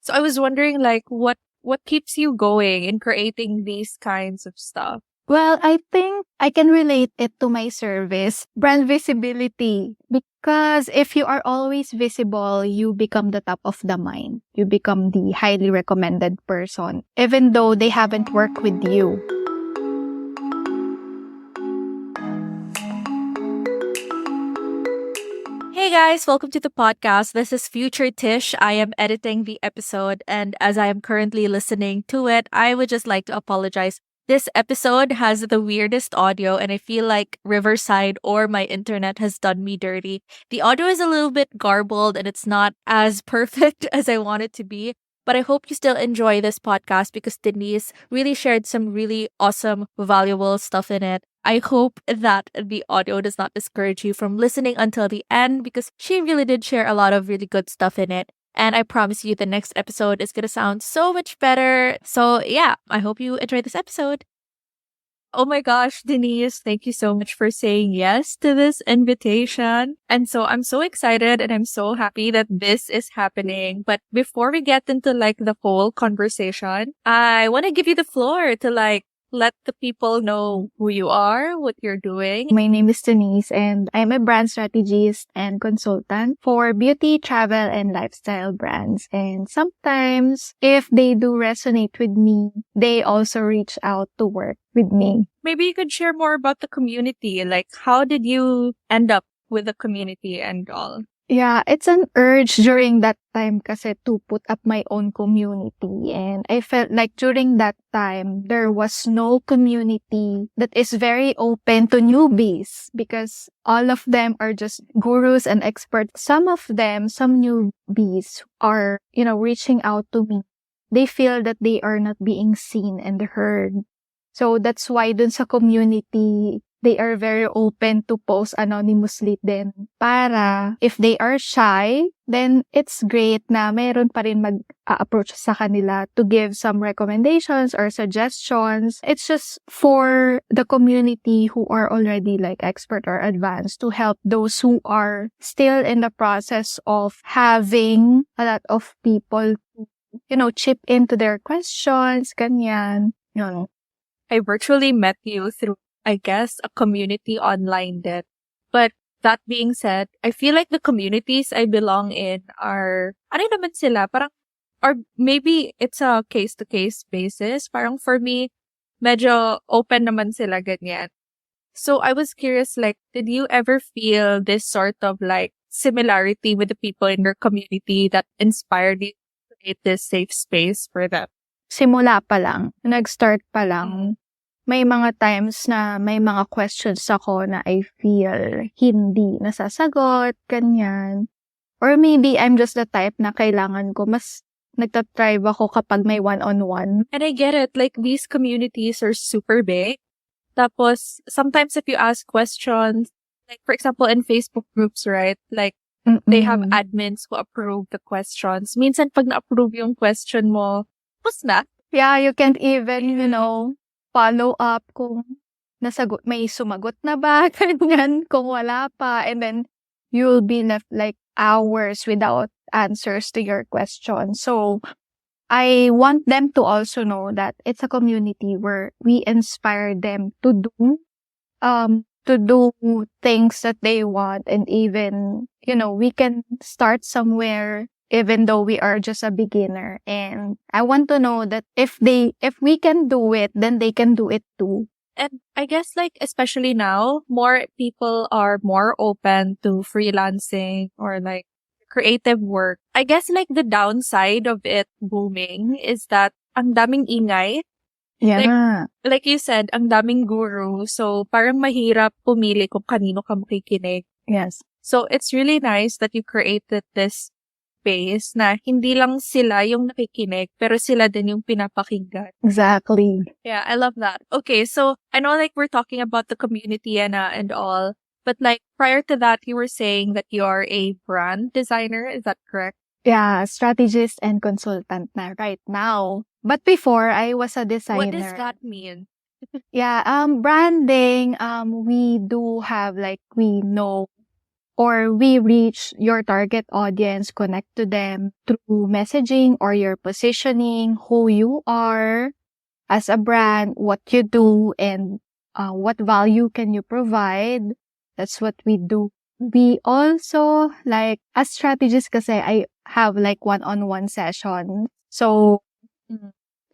So I was wondering, like, what keeps you going in creating these kinds of stuff? Well, I think I can relate it to my service, brand visibility. Because if you are always visible, you become the top of the mind. You become the highly recommended person, even though they haven't worked with you. Hey guys, welcome to the podcast. This is Future Tish. I am editing the episode, and as I am currently listening to it, I would just like to apologize. This episode has the weirdest audio, and I feel like Riverside or my internet has done me dirty. The audio is a little bit garbled and it's not as perfect as I want it to be. But I hope you still enjoy this podcast because Denise really shared some really awesome, valuable stuff in it. I hope that the audio does not discourage you from listening until the end because she really did share a lot of really good stuff in it. And I promise you the next episode is going to sound so much better. So, yeah, I hope you enjoy this episode. Oh my gosh, Denise, thank you so much for saying yes to this invitation. And so I'm so excited and I'm so happy that this is happening. But before we get into like the whole conversation, I want to give you the floor to like let the people know who you are, what you're doing. My name is Denice and I'm a brand strategist and consultant for beauty, travel, and lifestyle brands. And sometimes if they do resonate with me, they also reach out to work with me. Maybe you could share more about the community. Like, how did you end up with the community and all? Yeah, it's an urge during that time kasi to put up my own community. And I felt like during that time, there was no community that is very open to newbies because all of them are just gurus and experts. Some of them, some newbies are, reaching out to me. They feel that they are not being seen and heard. So that's why dun sa community, they are very open to post anonymously din. Para if they are shy, then it's great na meron pa rin mag-approach sa kanila to give some recommendations or suggestions. It's just for the community who are already like expert or advanced to help those who are still in the process of having a lot of people, chip into their questions, ganyan. Yun. I virtually met you through, I guess, a community online then. But that being said, I feel like the communities I belong in are, ano naman sila, parang, or maybe it's a case-to-case basis. Parang for me, medyo open naman sila ganyan. So I was curious, like, did you ever feel this sort of like similarity with the people in your community that inspired you to create this safe space for them? Simula pa lang, nag-start pa lang, may mga times na may mga questions ako na I feel hindi nasasagot, ganyan. Or maybe I'm just the type na kailangan ko, mas nagtatribe ako kapag may one-on-one. And I get it, like these communities are super big. Tapos, sometimes if you ask questions, like for example in Facebook groups, right? Like, they have admins who approve the questions. Minsan pag na-approve yung question mo, tapos na. Yeah, you can't even, follow up kung may sumagot na ba, ganyan, kung wala pa. And then, you'll be left like hours without answers to your questions. So, I want them to also know that it's a community where we inspire them to do things that they want. And even, we can start somewhere even though we are just a beginner. And I want to know that if we can do it, then they can do it too. And I guess like, especially now, more people are more open to freelancing or like creative work. I guess like the downside of it booming is that ang daming ingay. Yeah. Like you said, ang daming guru. So parang mahirap pumili kung kanino ka makikinig. Yes. So it's really nice that you created this space na hindi lang sila yung nakikinig, pero sila din yung pinapakinggan. Exactly. Yeah, I love that. Okay, so I know like we're talking about the community and all, but like prior to that, you were saying that you are a brand designer. Is that correct? Yeah, strategist and consultant na right now. But before, I was a designer. What does that mean? Yeah, branding, we do have like, we know or we reach your target audience, connect to them through messaging or your positioning, who you are as a brand, what you do, and what value can you provide. That's what we do. We also, like, as strategists kasi, I have like one-on-one session. So,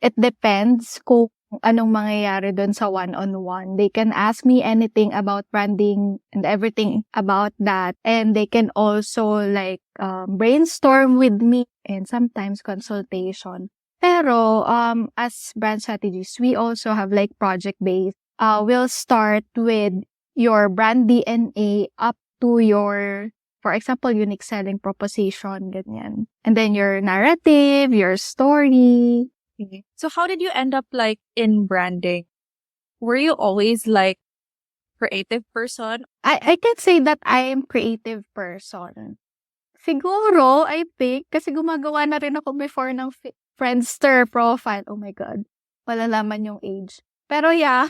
it depends kung anong mangyayari dun sa one-on-one. They can ask me anything about branding and everything about that. And they can also like brainstorm with me and sometimes consultation. Pero as brand strategists, we also have like project-based. We'll start with your brand DNA up to your, for example, unique selling proposition, ganyan. And then your narrative, your story. Okay. So how did you end up like in branding? Were you always like creative person? I can say that I am creative person. Siguro, I think, kasi gumagawa na rin ako before ng Friendster profile. Oh my God. Malalaman yung age. Pero yeah.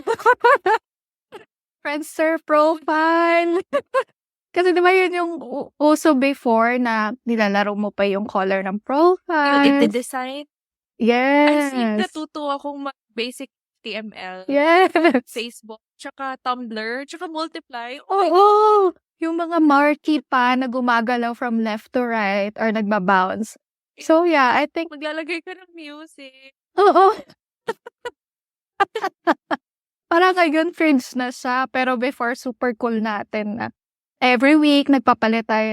Friendster profile. Kasi diba yun yung uso before na nilalaro mo pa yung color ng profile. Yung design? Yes. As in, natuto akong mag-basic HTML. Yes. Facebook, tsaka Tumblr, tsaka Multiply. Oo. Yung mga marquee pa na gumagalaw from left to right or nagbabounce. So yeah, I think maglalagay ka ng music. Oo. Parang ngayon cringe na siya, pero before super cool natin na every week nagpapalit tayo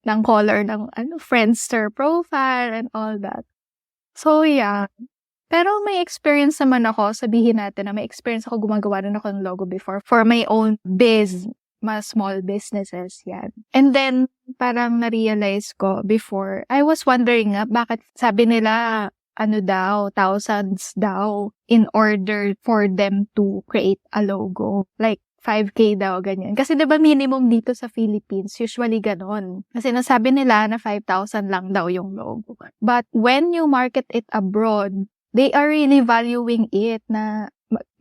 ng color ng Friendster profile and all that. So yeah. Pero may experience naman ako, sabihin natin na may experience ako gumagawa rin ako ng logo before for my own mas small businesses yan. And then parang na-realize ko before, I was wondering nga bakit sabi nila thousands daw in order for them to create a logo. Like 5K daw, ganyan. Kasi diba minimum dito sa Philippines, usually ganon. Kasi nasabi nila na 5,000 lang daw yung logo. But when you market it abroad, they are really valuing it na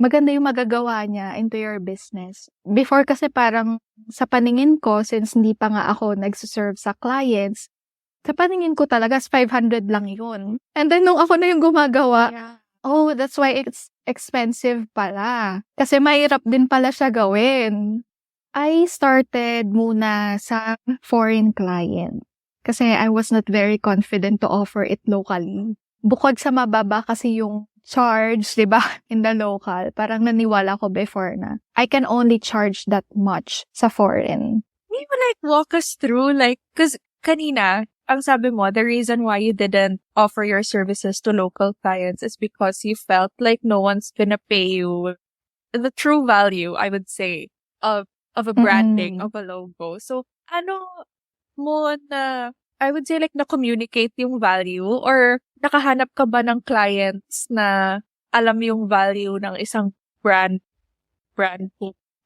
maganda yung magagawa niya into your business. Before kasi parang sa paningin ko, since hindi pa nga ako nagsiserve sa clients, sa paningin ko talaga 500 lang yun. And then nung ako na yung gumagawa, oh, that's why it's expensive pala. Kasi mahirap din pala siya gawin. I started muna sa foreign client. Kasi I was not very confident to offer it locally. Bukod sa mababa kasi yung charge, di ba, in the local, parang naniwala ko before na I can only charge that much sa foreign. Can you like walk us through like, because kanina, ang sabi mo, the reason why you didn't offer your services to local clients is because you felt like no one's gonna pay you the true value, I would say, of a branding, of a logo. So, ano mo na, I would say like na-communicate yung value or nakahanap ka ba ng clients na alam yung value ng isang brand?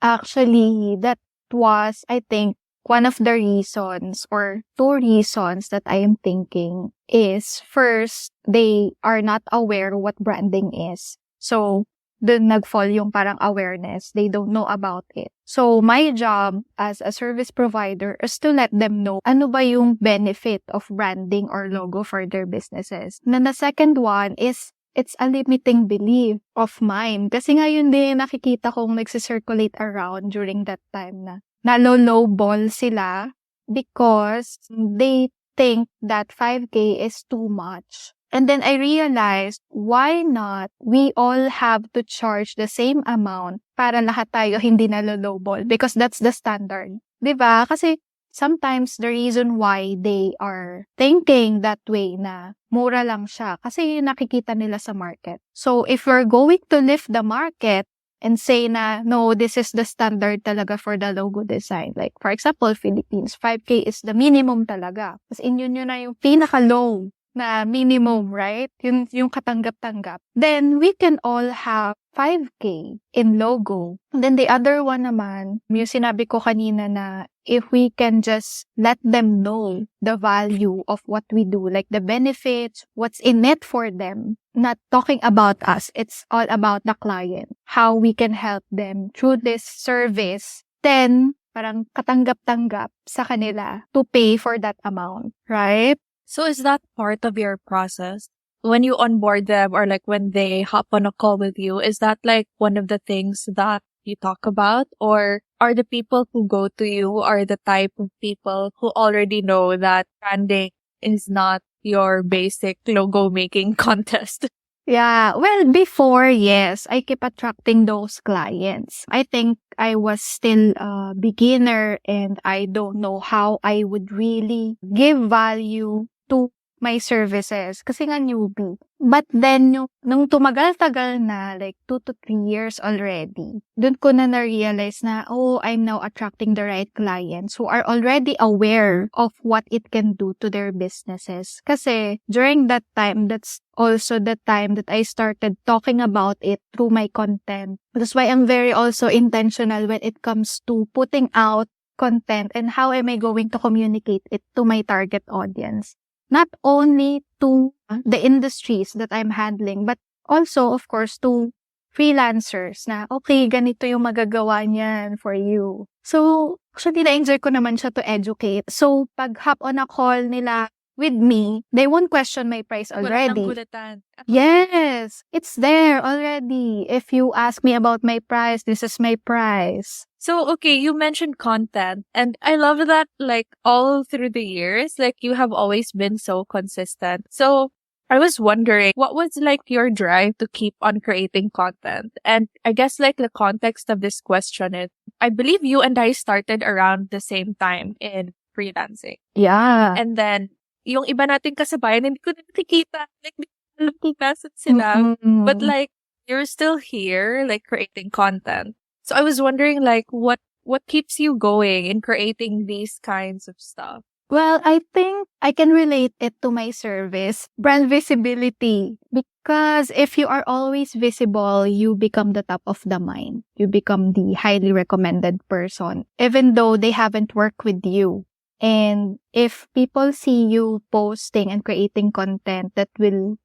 Actually, that was, I think, one of the reasons or two reasons that I am thinking is first, they are not aware what branding is. So, dun nag-fall yung parang awareness. They don't know about it. So, my job as a service provider is to let them know ano ba yung benefit of branding or logo for their businesses. And the second one is it's a limiting belief of mine. Kasi ngayon din nakikita kong nagsisirculate around during that time na nalo-lowball sila because they think that 5K is too much. And then I realized, why not we all have to charge the same amount para lahat tayo hindi nalo-lowball? Because that's the standard. Diba? Kasi sometimes the reason why they are thinking that way na mura lang siya kasi yung nakikita nila sa market. So if we're going to lift the market, and say na, no, this is the standard talaga for the logo design. Like, for example, Philippines, 5K is the minimum talaga. Kasi yun na yung pinaka-low na minimum, right? Yung katanggap-tanggap. Then, we can all have 5K in logo. And then the other one naman, yung sinabi ko kanina na if we can just let them know the value of what we do, like the benefits, what's in it for them, not talking about us, it's all about the client, how we can help them through this service, then parang katanggap-tanggap sa kanila to pay for that amount, right? So is that part of your process? When you onboard them or like when they hop on a call with you, is that like one of the things that you talk about? Or are the people who go to you are the type of people who already know that branding is not your basic logo making contest? Yeah, well, before, yes, I keep attracting those clients. I think I was still a beginner and I don't know how I would really give value to my services kasi nga newbie. But then, nung tumagal-tagal na, like 2 to 3 years already, dun ko na-realize na, oh, I'm now attracting the right clients who are already aware of what it can do to their businesses. Kasi during that time, that's also the time that I started talking about it through my content. That's why I'm very also intentional when it comes to putting out content and how am I going to communicate it to my target audience. Not only to the industries that I'm handling, but also, of course, to freelancers na, okay, ganito yung magagawa niyan for you. So, actually, na-enjoy ko naman siya to educate. So, pag hop on a call nila with me, they won't question my price already. Walang gulatan. Yes, it's there already. If you ask me about my price, this is my price. So, okay, you mentioned content, and I love that, like, all through the years, like, you have always been so consistent. So, I was wondering, what was, like, your drive to keep on creating content? And I guess, like, the context of this question is, I believe you and I started around the same time in freelancing. Yeah. And then, yung iba nating kasabayan, hindi ko na nakikita. Like, di ko alam kung nasan sila. Mm-mm. But, like, you're still here, like, creating content. So I was wondering, like, what keeps you going in creating these kinds of stuff? Well, I think I can relate it to my service, brand visibility. Because if you are always visible, you become the top of the mind. You become the highly recommended person, even though they haven't worked with you. And if people see you posting and creating content that will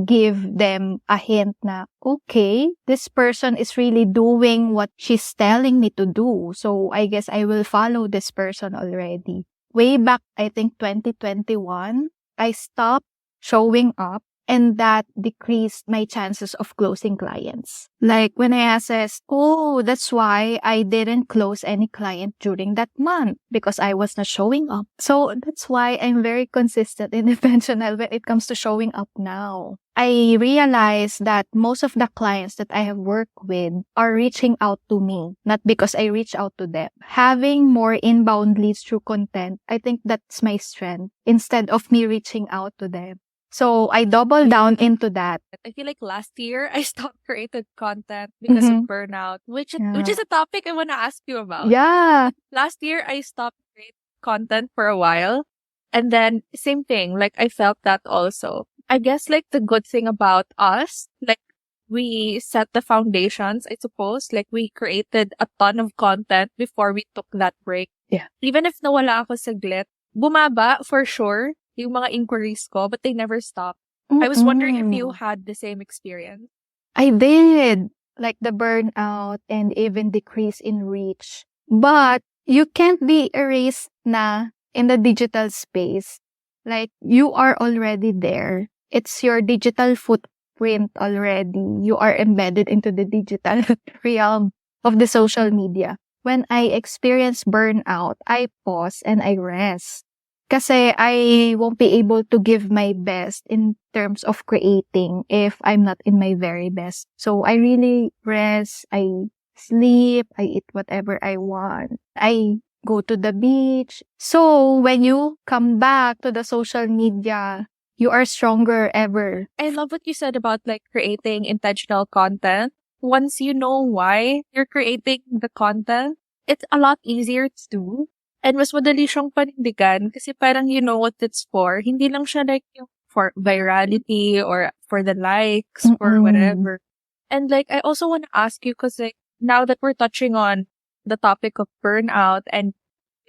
give them a hint na, okay, this person is really doing what she's telling me to do. So I guess I will follow this person already. Way back, I think 2021, I stopped showing up and that decreased my chances of closing clients. Like when I assessed, oh, that's why I didn't close any client during that month because I was not showing up. So that's why I'm very consistent and intentional when it comes to showing up now. I realized that most of the clients that I have worked with are reaching out to me, not because I reach out to them. Having more inbound leads through content, I think that's my strength instead of me reaching out to them. So I double down into that. I feel like last year I stopped creating content because of burnout, which is a topic I want to ask you about. Yeah. Last year I stopped creating content for a while, and then same thing, like I felt that also. I guess like the good thing about us, like we set the foundations, I suppose, like we created a ton of content before we took that break. Yeah. Even if nawala ako saglit, bumaba for sure yung mga inquiries ko, but they never stopped. I was wondering if you had the same experience. I did. Like the burnout and even decrease in reach. But you can't be erased na in the digital space. Like you are already there. It's your digital footprint already. You are embedded into the digital realm of the social media. When I experience burnout, I pause and I rest. Kasi I won't be able to give my best in terms of creating if I'm not in my very best. So I really rest, I sleep, I eat whatever I want. I go to the beach. So when you come back to the social media, you are stronger ever. I love what you said about like creating intentional content. Once you know why you're creating the content, it's a lot easier to do. And mas madali siyang panindigan kasi parang you know what it's for. Hindi lang siya like yung for virality or for the likes or whatever. And like, I also want to ask you because like, now that we're touching on the topic of burnout and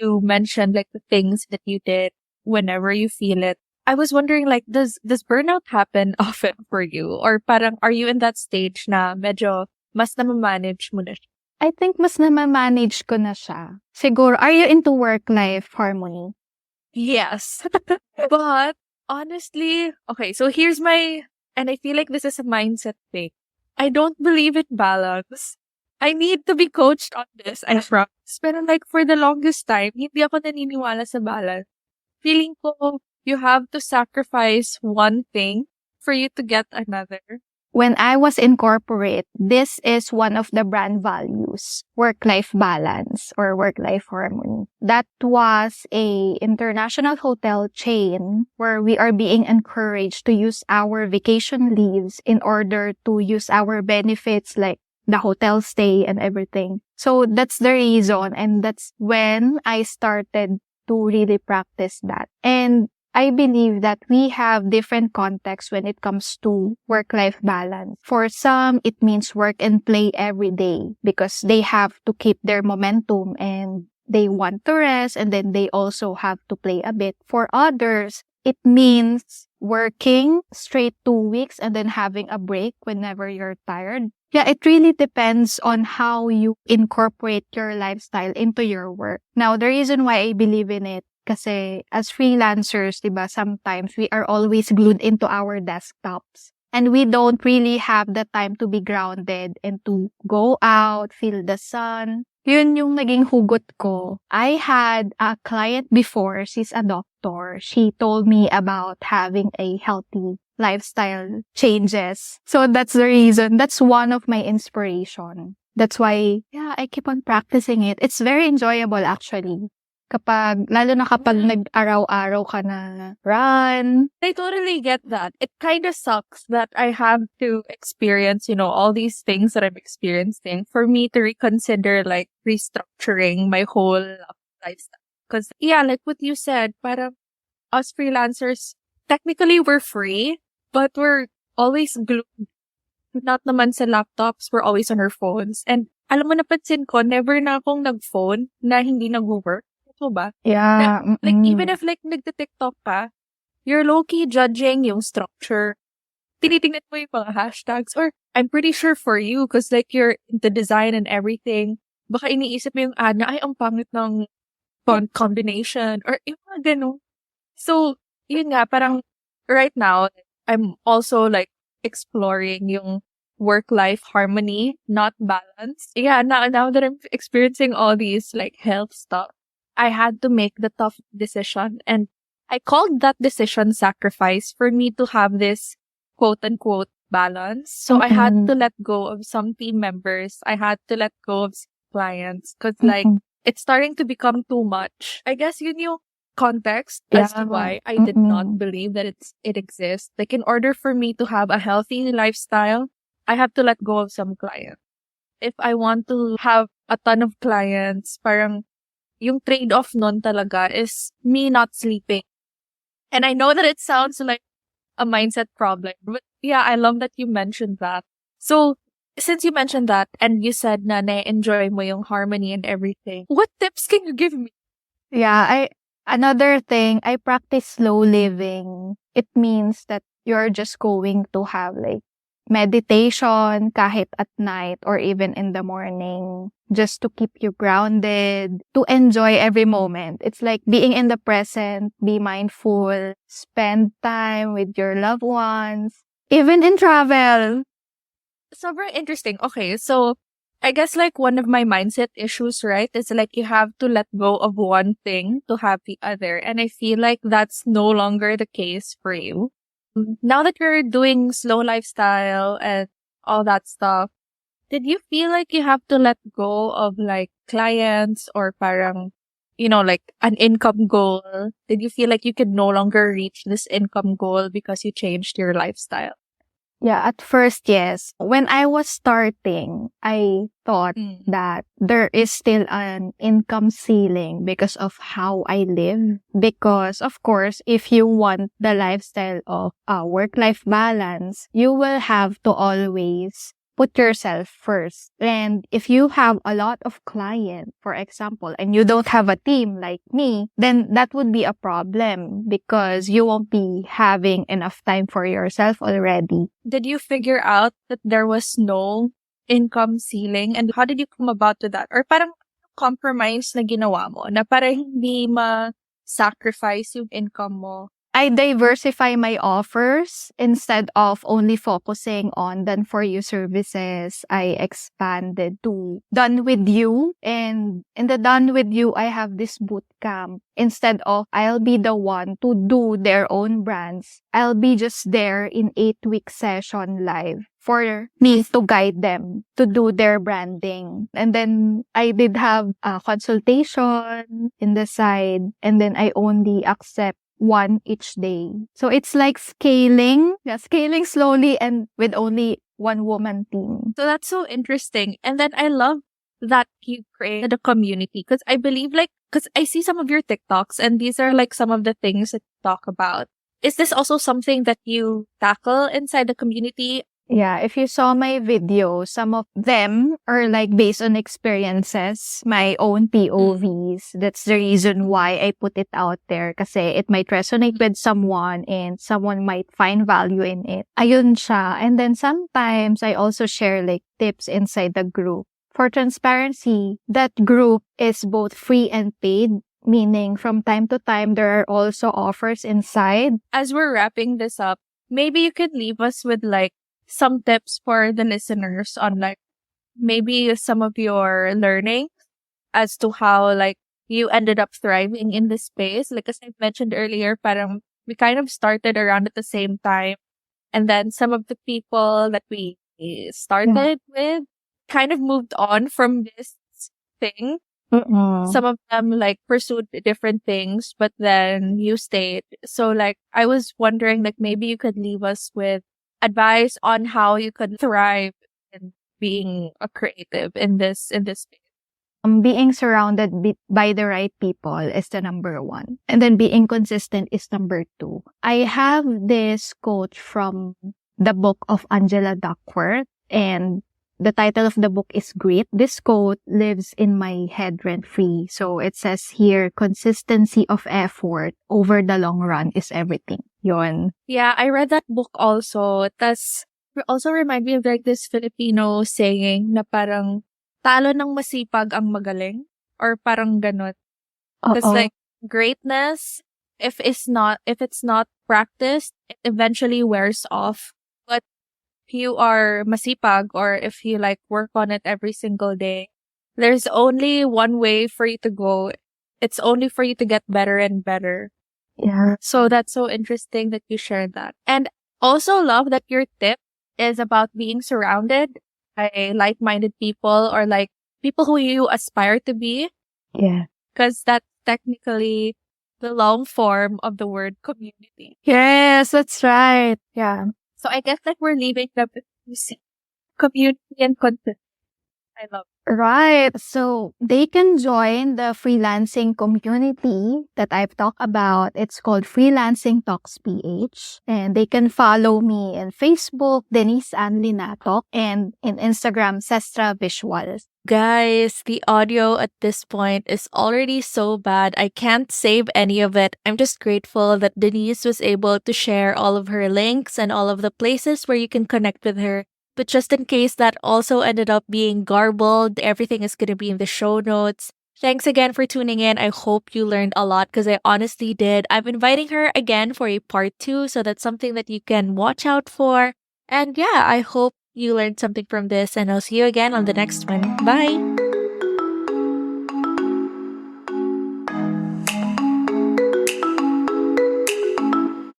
you mentioned like the things that you did whenever you feel it, I was wondering like, does burnout happen often for you? Or parang are you in that stage na medyo mas na-manage mo na siya? I think mas na-manage ko na siya. Siguro, are you into work-life harmony? Yes. But honestly, okay, so here's and I feel like this is a mindset thing. I don't believe in balance. I need to be coached on this, I promise. Pero like for the longest time, hindi ako naniniwala sa balance. Feeling ko, you have to sacrifice one thing for you to get another. When I was in corporate, this is one of the brand values, work-life balance or work-life harmony. That was a international hotel chain where we are being encouraged to use our vacation leaves in order to use our benefits like the hotel stay and everything. So that's the reason, and that's when I started to really practice that. And I believe that we have different contexts when it comes to work-life balance. For some, it means work and play every day because they have to keep their momentum and they want to rest, and then they also have to play a bit. For others, it means working straight 2 weeks and then having a break whenever you're tired. Yeah, it really depends on how you incorporate your lifestyle into your work. Now, the reason why I believe in it, kasi as freelancers, diba, sometimes we are always glued into our desktops. And we don't really have the time to be grounded and to go out, feel the sun. Yun yung naging hugot ko. I had a client before, she's a doctor. She told me about having a healthy lifestyle changes. So that's the reason. That's one of my inspiration. That's why, yeah, I keep on practicing it. It's very enjoyable actually. Lalo na kapag nag-araw-araw ka na run. I totally get that. It kind of sucks that I have to experience, all these things that I'm experiencing for me to reconsider, like, restructuring my whole lifestyle. Because, yeah, like what you said, parang us freelancers, technically we're free, but we're always glued. Not naman sa laptops, we're always on our phones. And alam mo, napansin ko, never na akong nag-phone na hindi nag-work. So ba? Yeah. Like, even if like nagte-TikTok ka, you're low-key judging yung structure. Tinitingnan mo yung mga hashtags. Or, I'm pretty sure for you, because like you're into design and everything, baka iniisip mo yung ad na, ay, ang pangit ng font combination. Or yung mga ganun. So, yun nga, parang right now, I'm also like exploring yung work-life harmony, not balance. Yeah, now that I'm experiencing all these like health stuff, I had to make the tough decision, and I called that decision sacrifice for me to have this quote-unquote balance. So I had to let go of some team members. I had to let go of clients because like it's starting to become too much. I guess yun yung context as to why I did not believe that it exists. Like in order for me to have a healthy lifestyle, I have to let go of some clients. If I want to have a ton of clients, parang yung trade-off nun talaga is me not sleeping. And I know that it sounds like a mindset problem, but yeah, I love that you mentioned that. So, since you mentioned that and you said na na-enjoy mo yung harmony and everything, what tips can you give me? Yeah, another thing, I practice slow living. It means that you're just going to have like meditation kahit at night or even in the morning, just to keep you grounded, to enjoy every moment. It's like being in the present, be mindful, spend time with your loved ones, even in travel. So very interesting. Okay, so I guess like one of my mindset issues, right, is like you have to let go of one thing to have the other. And I feel like that's no longer the case for you. Now that you're doing slow lifestyle and all that stuff, did you feel like you have to let go of like clients or parang, like an income goal? Did you feel like you could no longer reach this income goal because you changed your lifestyle? Yeah, at first, yes. When I was starting, I thought that there is still an income ceiling because of how I live. Because, of course, if you want the lifestyle of a work-life balance, you will have to always put yourself first. And if you have a lot of clients, for example, and you don't have a team like me, then that would be a problem because you won't be having enough time for yourself already. Did you figure out that there was no income ceiling and how did you come about to that? Or parang compromise na ginawa mo na para hindi ma-sacrifice yung income mo? I diversify my offers instead of only focusing on done for you services. I expanded to done with you, and in the done with you, I have this boot camp. Instead of I'll be the one to do their own brands, I'll be just there in 8-week session live for me to guide them to do their branding. And then I did have a consultation in the side, and then I only accept one each day. So it's like scaling slowly and with only one woman team. So that's so interesting. And then I love that you created a community because I believe because I see some of your TikToks and these are like some of the things that you talk about. Is this also something that you tackle inside the community? Yeah, if you saw my videos, some of them are like based on experiences, my own POVs. That's the reason why I put it out there kasi it might resonate with someone and someone might find value in it. Ayun siya. And then sometimes I also share like tips inside the group. For transparency, that group is both free and paid. Meaning from time to time, there are also offers inside. As we're wrapping this up, maybe you could leave us with like some tips for the listeners on like maybe some of your learning as to how like you ended up thriving in this space. Like as I mentioned earlier, parang we kind of started around at the same time. And then some of the people that we started with kind of moved on from this thing. Some of them like pursued different things, but then you stayed. So like I was wondering like maybe you could leave us with advice on how you could thrive in being a creative in this space. Being surrounded by the right people is the number one. And then being consistent is number two. I have this quote from the book of Angela Duckworth, and the title of the book is Grit. This quote lives in my head rent-free. So it says here, consistency of effort over the long run is everything. Yon. Yeah, I read that book also. Tas also remind me of like this Filipino saying na parang talo ng masipag ang magaling or parang ganun. Because like greatness, if it's not practiced, it eventually wears off. But if you are masipag or if you like work on it every single day, there's only one way for you to go. It's only for you to get better and better. Yeah. So that's so interesting that you shared that. And also love that your tip is about being surrounded by like-minded people or like people who you aspire to be. Yeah. Because that's technically the long form of the word community. Yes, that's right. Yeah. So I guess like we're leaving the community and consistency. I love it. Right. So they can join the freelancing community that I've talked about. It's called Freelancing Talks PH. And they can follow me in Facebook, Denice and Linatok, and in Instagram, Sestra Visuals. Guys, the audio at this point is already so bad. I can't save any of it. I'm just grateful that Denice was able to share all of her links and all of the places where you can connect with her. But just in case that also ended up being garbled, everything is going to be in the show notes. Thanks again for tuning in. I hope you learned a lot because I honestly did. I'm inviting her again for a part 2, so that's something that you can watch out for. And yeah, I hope you learned something from this, and I'll see you again on the next one. Bye!